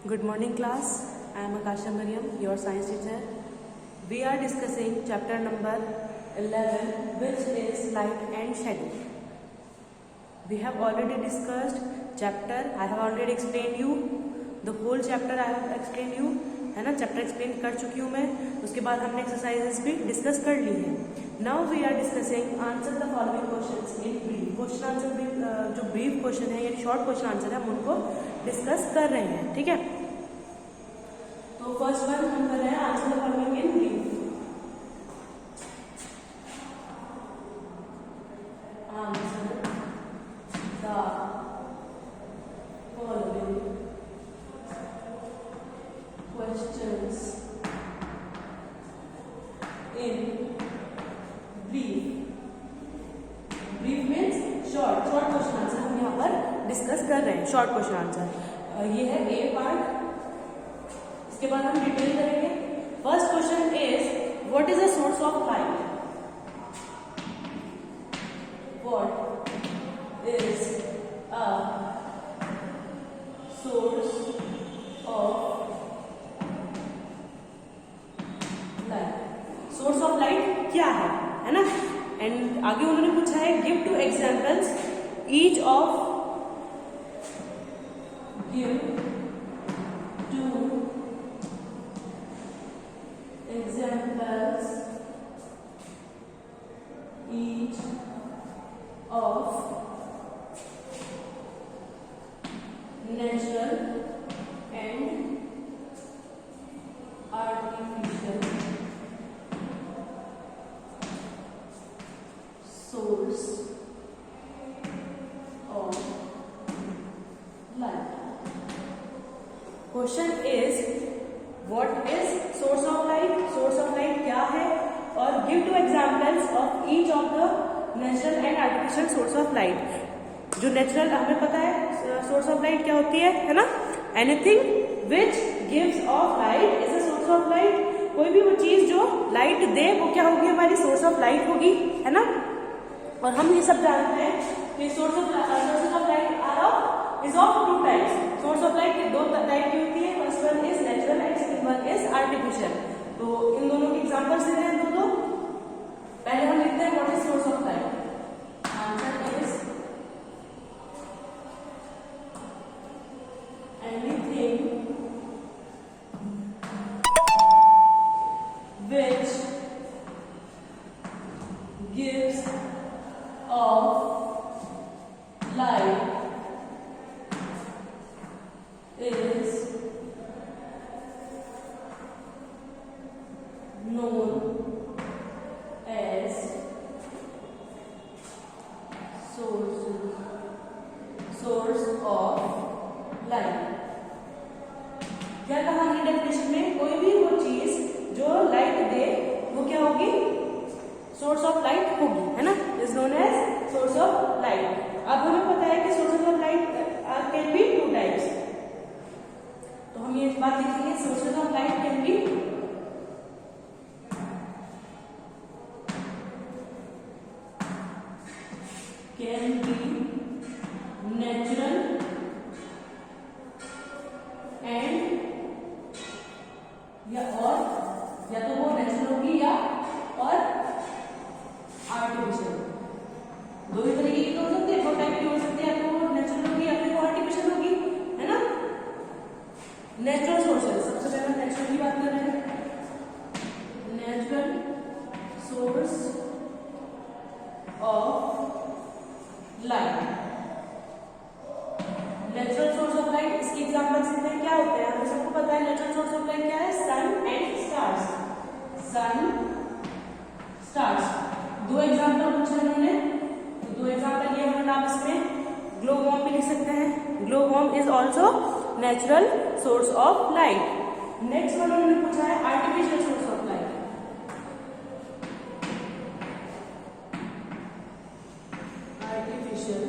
Good morning class. I am Akasha Mariam, your science teacher. We are discussing chapter number 11, which is light and shadow. We have already discussed chapter. I have already explained you the whole chapter. I have explained you, है ना, chapter explain कर चुकी हूँ मैं. उसके बाद हमने exercises भी डिस्कस कर ली है. Now we are discussing answer the following questions in brief. Question answer भी जो ब्रीफ क्वेश्चन है यानी शॉर्ट क्वेश्चन आंसर है हम उनको डिस्कस कर रहे हैं. ठीक है, तो फर्स्ट वन हम कर रहे हैं answer the following in brief. Answer the following questions in brief. Brief means short question answer हम यहाँ पर डिस्कस कर रहे हैं. शॉर्ट क्वेश्चन आंसर ये है ए पार्ट. इसके बाद हम डिटेल करेंगे. First question is what is the source of light. What is a source of source of light क्या है ना. एंड आगे उन्होंने पूछा है give to examples each of give to examples each of natural and artificial source of light. Question is what is source of light. Source of light क्या है और give two examples of each of the natural and artificial source of light. जो natural हमें पता है source of light क्या होती है ना. Anything which gives off light is a source of light. कोई भी वो चीज जो लाइट दे वो क्या होगी, हमारी सोर्स ऑफ लाइट होगी, है ना. और हम ये सब जानते हैं कि sources of light is of two types. Source of light के दो टाइप की होती है. First one is natural and second one is artificial. तो इन दोनों के एग्जांपल्स दे रहे हैं दो. पहले हम लिखते हैं what is source of light. Answer is anything which gives of light is known as source of light. क्या कहा हमने डेफिनेशन में, कोई भी वो चीज जो लाइट दे वो क्या होगी, सोर्स ऑफ लाइट होगी, है ना. Is known as source of light. अब हमें पता है कि sources of light can be two types. तो हम ये बात देखेंगे sources of light can be natural and या तो वो नेचुरल होगी या और आर्टिफिशियल. दो ही तरीके की तो हो सकते हैं, दो टाइप की हो सकती है. तो वो नेचुरल होगी या फिर वो आर्टिफिशियल होगी, है ना. नेचुरल सोर्सेज, सबसे पहले नेचुरल की बात कर रहे हैं. Natural source of light. Natural source of light इसकी एग्जांपल्स में क्या होते हैं हमें सबको पता है. नेचुरल सोर्स ऑफ लाइट क्या है, sun and stars. Sun stars. दो एग्जांपल पूछे उन्होंने, तो दो एग्जांपल ये हमें नाम इसमें ग्लो वॉर्म भी लिख सकते हैं. Glow worm is also natural source of light. Next one उन्होंने पूछा है artificial source of light. Artificial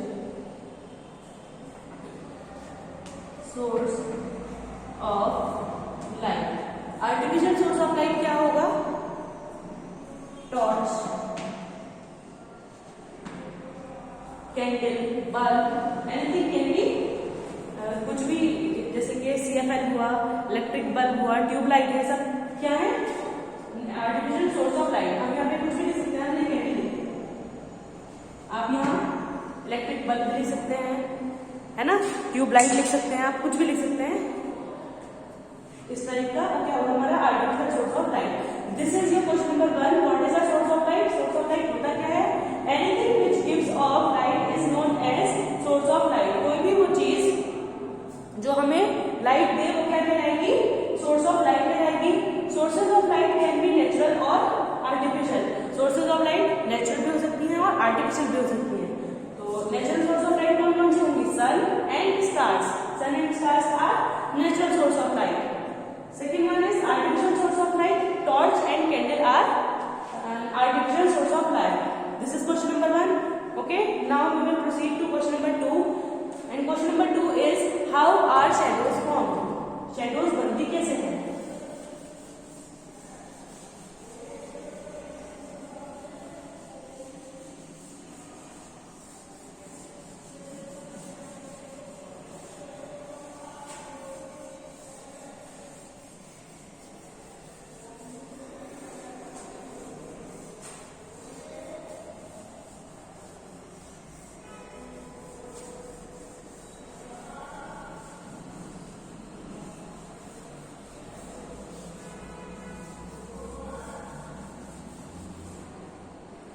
source of light. Artificial source of light क्या होगा, torch, candle, bulb, anything can be कुछ भी, जैसे कि CFL हुआ, इलेक्ट्रिक बल्ब हुआ, ट्यूबलाइट है, सब क्या है आर्टिफिशियल सोर्स ऑफ लाइट। हम यहाँ पे कुछ भी लिख सकते हैं, नहीं कैंडल, आप यहाँ इलेक्ट्रिक बल्ब लिख सकते हैं, है ना, ट्यूबलाइट लिख सकते हैं, आप कुछ भी लिख सकते हैं इस टाइप का। क्या होगा हमारा artificial source of light. This is your question number 1। What is a source of light? Source of light होता क्या है? Anything which gives off light is known as source of light. कोई भी वो चीज जो हमें लाइट दे वो क्या कहलाएगी? सोर्स ऑफ लाइट कहलाएगी। Sources of light can be natural और artificial. Sources of light natural भी हो सकती हैं और आर्टिफिशियल भी हो सकती हैं। तो नेचुरल सोर्स ऑफ लाइट कौन कौन सी होंगी? Sun and stars. Sun and stars are natural source of light. Second one is artificial source of light. Torch and candle are artificial source of light. This is question number 1. Okay. Now we will proceed to question number 2. And question number 2 is how are shadows formed? Shadows बनती कैसे हैं?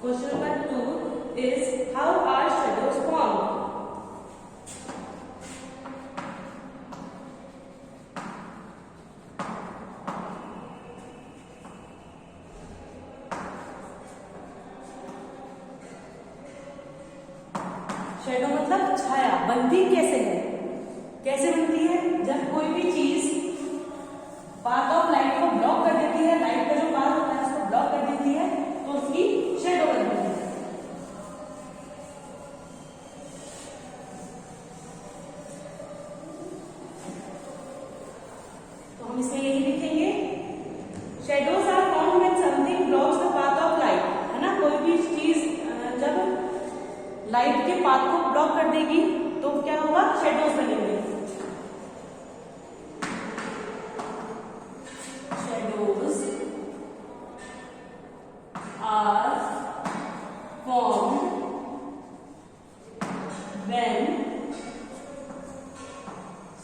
Question number 2 is how are shadows formed? Shadow मतलब छाया। बनती कैसे है? कैसे बनती है? जब कोई भी चीज पाथ ऑफ लाइट को ब्लॉक कर देती है, लाइट का जो पाथ होता है उसको ब्लॉक कर देती है, तो उसकी शेडो बनती है। तो हम इसमें यही लिखेंगे, shadows are formed when something blocks the path of light. है ना, कोई भी चीज जब लाइट के पाथ को ब्लॉक कर देगी तो क्या होगा? शेडोज बनेंगे। Shadows are formed when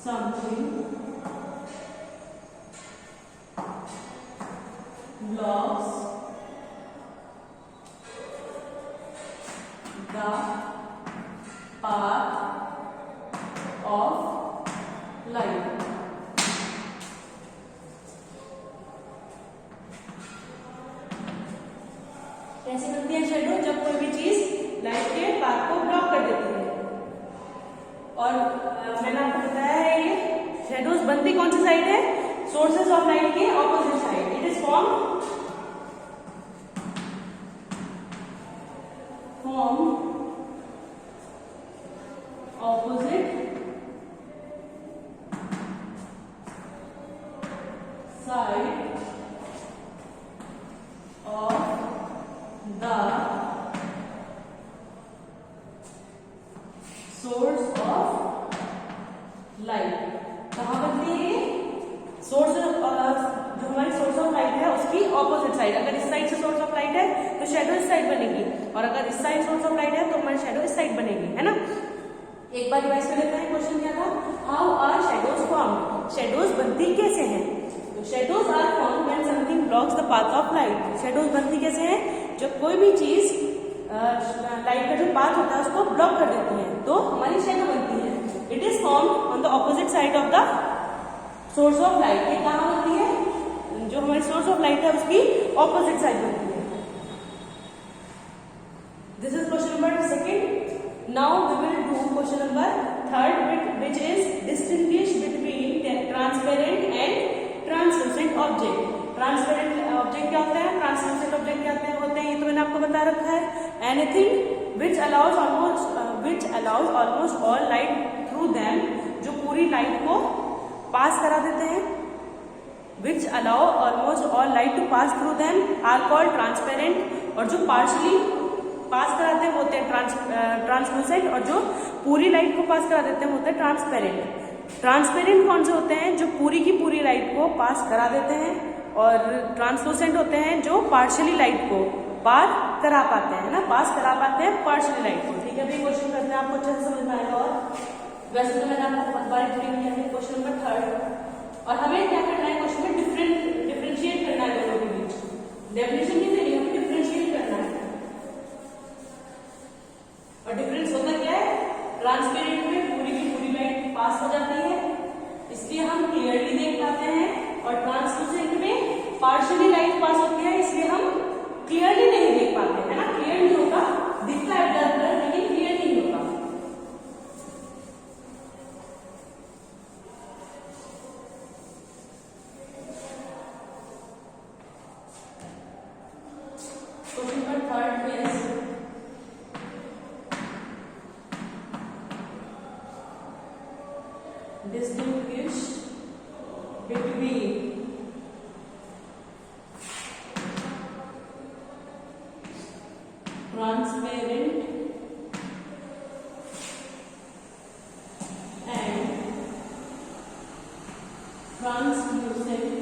something blocks the path of light. कैसे बनती है शेडो? जब कोई भी चीज लाइट के पाथ को ब्लॉक कर देती है। और मैंने आपको बताया है ये शेडोज बनती कौन सी साइड है? सोर्सेज ऑफ लाइट के opposite side. It is form opposite side of the source of light. कहाँ बनती है ये? सोर्स जो हमारी सोर्स ऑफ लाइट है उसकी ऑपोजिट साइड। अगर इस साइड से सोर्स ऑफ लाइट है तो शेडो इस साइड बनेगी, और अगर इस साइड सोर्स ऑफ लाइट है तो हमारी शेडो इस साइड बनेगी। है ना, एक बार रिवाइज कर लेते हैं। क्वेश्चन क्या था? How are shadows formed? Shadows बनती कैसे हैं? तो shadows are formed when something blocks the path of light. Shadows बनती कैसे हैं? जब कोई भी चीज लाइट का जो पाथ होता है उसको ब्लॉक कर देती है तो हमारी शेडो बनती है। It is formed on the opposite side of the source of light. ये कहाँ बनती है? जो हमारी सोर्स ऑफ लाइट है उसकी ऑपोजिट साइड बनती है। This is question number 2. Now we will do question number 3 which is distinguish between transparent and translucent object. Transparent object क्या होता है? ट्रांसलूसेंट ऑब्जेक्ट क्या होते हैं? ये तो मैंने आपको बता रखा है। Anything which allows almost all light through them, जो पूरी लाइट को पास करा देते हैं। which allow almost all light to pass through them are called transparent, और जो partially पास कराते हैं वो होते हैं ट्रांसलूसेंट, और जो पूरी लाइट को पास करा देते हैं वो होते हैं ट्रांसपेरेंट। ट्रांसपेरेंट कौन से होते हैं? जो पूरी की पूरी लाइट को पास करा देते हैं, और ट्रांसलूसेंट होते हैं जो पार्शियली लाइट को पार करा पाते हैं, ना, पास करा पाते हैं पार्शियली लाइट को। ठीक है, अभी क्वेश्चन करते हैं, आपको अच्छे से समझ में आएगा। और वैसे तो मैंने आपको बहुत बार एक्सप्लेन किया है। क्वेश्चन नंबर 3, और हमें क्या करना है क्वेश्चन में? डिफरेंशिएट करना है दोनों के बीच। डेफिनेशन नहीं देनी, हमें डिफरेंशिएट करना है। और डिफरेंस होता क्या है? ट्रांसपेरेंट में पूरी की पूरी लाइट पास हो जाती है, इसलिए हम क्लियरली देख पाते हैं, और ट्रांसलूसेंट में पार्शियली लाइट पास होती है, इसलिए हम क्लियरली नहीं देख पाते, है ना। क्लियर नहीं होगा, दिखता है ब्लर ब्लर, लेकिन क्लियर नहीं होगा। Question number 3 is distinguish between transparent and translucent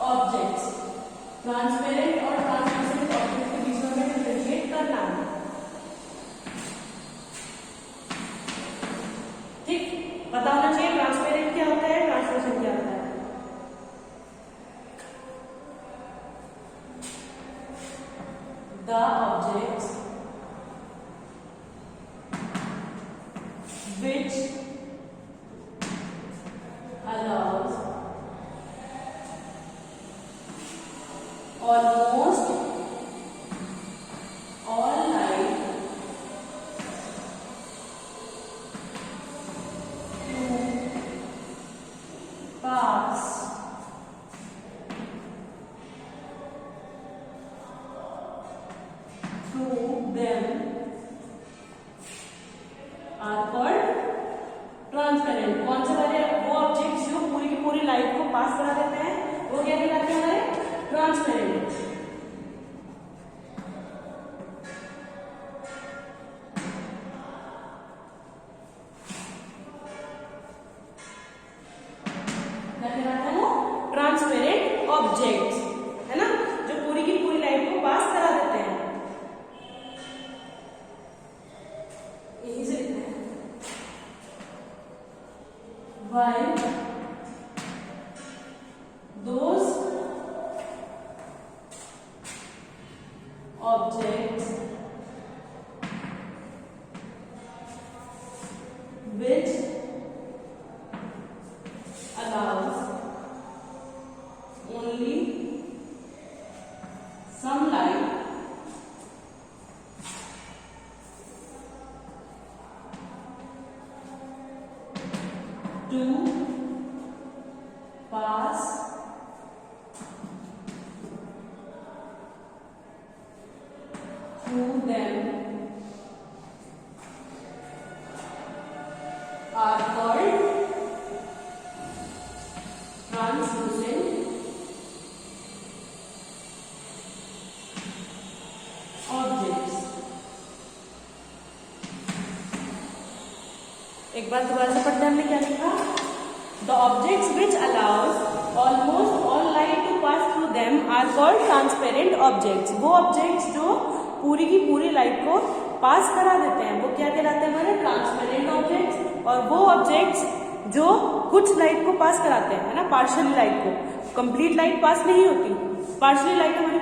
objects. Transparent और ट्रांसलूसेंट ऑब्जेक्ट्स के बीच में हमें डिफरेंशिएट करना है। ठीक, पता होना चाहिए ट्रांसपेरेंट क्या होता है, ट्रांसलूसेंट क्या होता है। The objects which allows almost all light to pass through them are called transparent. कौन से वाले? वो ऑब्जेक्ट्स जो पूरी की पूरी लाइट को पास करा देते हैं, वो क्या कहलाते हैं? हमारे ट्रांसपेरेंट। क्या कहलाता है वो? ट्रांसपेरेंट ऑब्जेक्ट्स, है ना, जो पूरी की पूरी लाइट को पास करा देते हैं। यही से लिखते हैं। While those objects which allows only some light to pass through them are called translucent objects। एक बार दोबारा से पढ़ते हैं, हमने क्या लिखा? The objects which allows almost all light to pass through them are called transparent objects। वो objects जो पूरी की पूरी लाइट को पास करा देते हैं, वो क्या कहलाते हैं? हमारे ट्रांसपेरेंट ऑब्जेक्ट्स। और वो ऑब्जेक्ट्स जो कुछ लाइट को पास कराते हैं, है ना, पार्शियली लाइट को, कंप्लीट लाइट पास नहीं होती, पार्शियली लाइट हमारी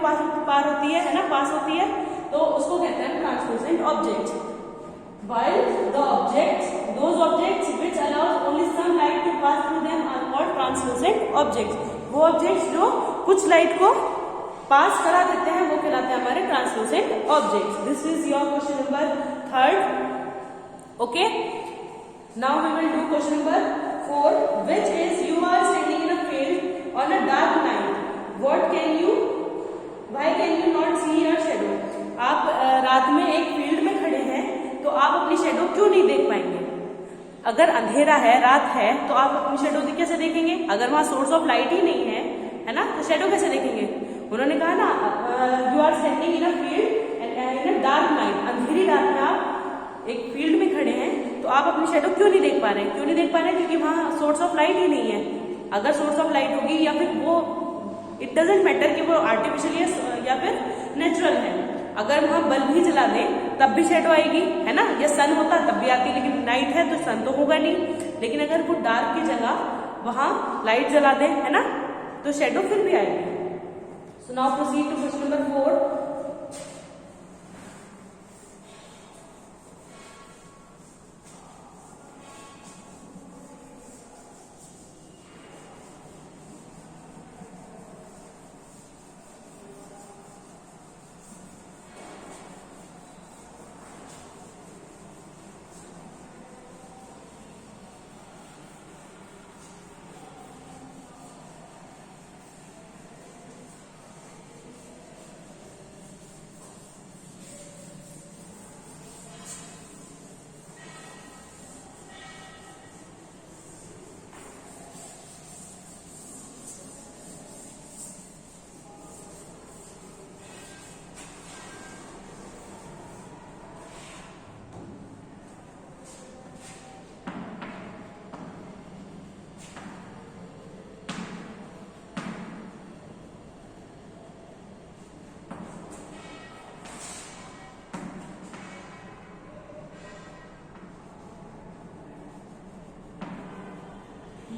पार होती है ना, पास होती है, तो उसको कहते हैं translucent objects. While the objects, those objects which allows only some light to pass through them are called translucent objects। वो ऑब्जेक्ट्स जो कुछ लाइट को पास करा देते हैं, वो कहलाते हैं हमारे translucent objects. This is your question number 3। Okay, now we will do question number 4, which is you are standing in a field on a dark night. What can you? Why can you not see your shadow? आप रात में एक field में खड़े हैं, तो आप अपनी शेडो क्यों नहीं देख पाएंगे? अगर अंधेरा है, रात है, तो आप अपनी शेडो कैसे देखेंगे? अगर वहां सोर्स ऑफ लाइट ही नहीं है ना, तो शेडो कैसे देखेंगे? उन्होंने कहा ना, you are standing in a field in a dark night. अंधेरी रात में आप एक फील्ड में खड़े हैं तो आप अपनी शेडो क्यों नहीं देख पा रहे हैं? क्यों नहीं देख पा रहे हैं? क्योंकि वहां सोर्स ऑफ लाइट ही नहीं है। अगर सोर्स ऑफ लाइट होगी या फिर वो इट डजेंट मैटर कि वो आर्टिफिशियल या फिर नेचुरल है, अगर वहां बल्ब ही जला दें तब भी शेडो आएगी, है ना। या सन होता तब भी आती, लेकिन नाइट है तो सन तो होगा नहीं। लेकिन अगर वो डार्क की जगह वहां लाइट जला दे, है ना, तो शेडो फिर भी आएगी। So now proceed to question number 4।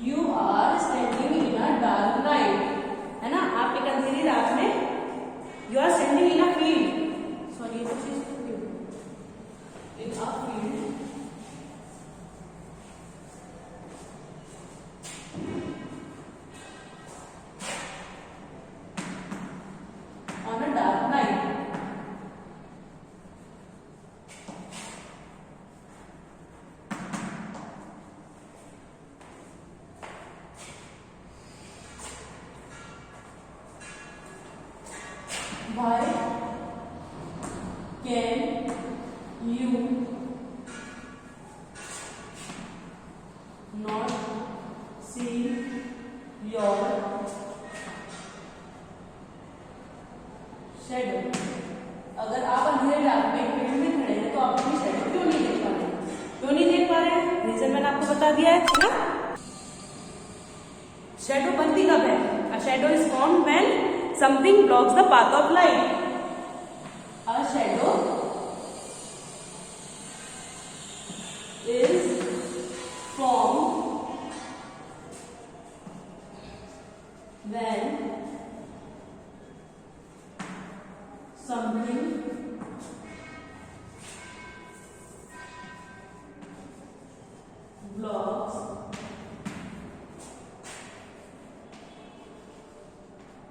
You are standing in a dark night, है ना। आप एक अंधेरी रात में you are standing in a field, sorry ये चीज in a field, on a dark night. Why can you not see your shadow? अगर आप अंधेरे रात में फील्ड में खड़े हैं तो आप अपनी शेडो क्यों नहीं देख पा रहे हैं? क्यों नहीं देख पा रहे हैं? रीजन मैंने आपको बता दिया है ना। शेडो बनती कब है? A shadow is formed when something blocks the path of light. A shadow is formed when something blocks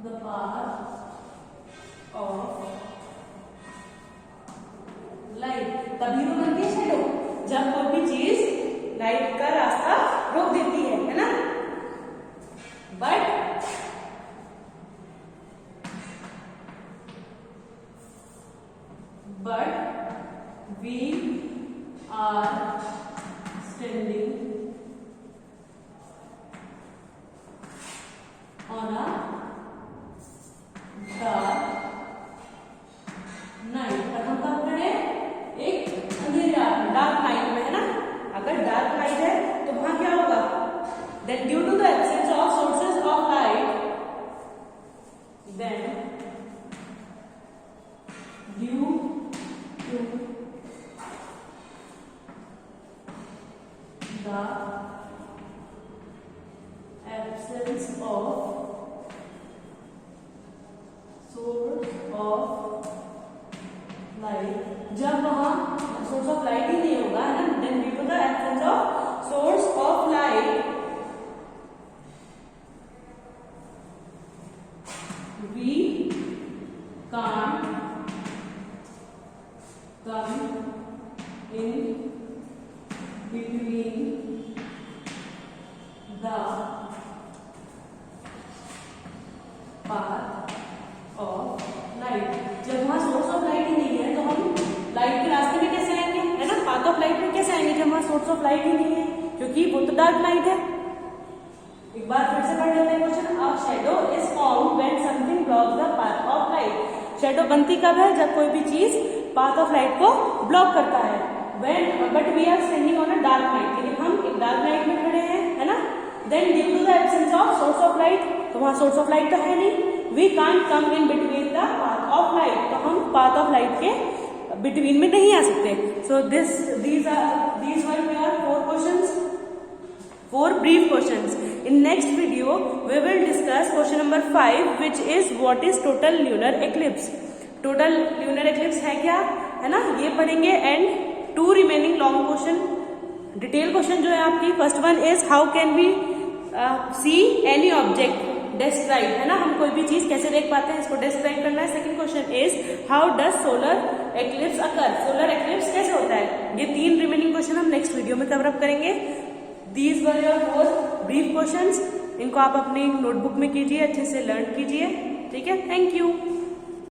the path of light. तभी तो बनती है शेडो, जब कोई भी चीज लाइट का रास्ता रोक देती है ना। but we are standing on a dark night. पर हम कब खड़े हैं? एक अंधेरी रात में, डार्क नाइट में, है ना। अगर डार्क नाइट है तो वहां क्या होगा? Then due to the absence of sources of light, then due to the absence of source of light, जब वहां सोर्स ऑफ लाइट ही नहीं होगा, है ना, then due to the absence of source of light we can't come in between the path of light। जब वहां source of light ही नहीं है तो हम लाइट के रास्ते में कैसे आएंगे, है ना, पाथ ऑफ लाइट में कैसे आएंगे जब वहां सोर्स ऑफ लाइट ही नहीं है, क्योंकि वो तो डार्क नाइट है। एक बार फिर से पढ़ लेते हैं question. A shadow is formed when something blocks the path of light. Shadow बनती कब है? जब कोई भी चीज पाथ ऑफ लाइट को ब्लॉक करता है। But we are standing on a dark night, लेकिन हम एक डार्क नाइट में खड़े हैं, है ना. Then due to the absence of source of light, तो वहां सोर्स ऑफ लाइट तो है नहीं, we can't come in between the path of light, तो हम पाथ ऑफ लाइट के बिटवीन में नहीं आ सकते. सो these were your 4 questions, 4 brief questions. In next video we will discuss question number 5, which is what is total lunar eclipse. Total lunar eclipse है क्या, है ना, ये पढ़ेंगे. And 2 remaining long question, detail question जो है आपकी. First one is how can we see any object, describe, है ना, हम कोई भी चीज कैसे देख पाते हैं, इसको डिस्क्राइब करना है. Second question is how does solar eclipse occur, solar eclipse कैसे होता है. ये 3 रिमेनिंग क्वेश्चन हम नेक्स्ट वीडियो में कवर अप करेंगे. These were your 4 brief questions. इनको आप अपनी नोटबुक में कीजिए, अच्छे से लर्न कीजिए. ठीक है, थैंक यू.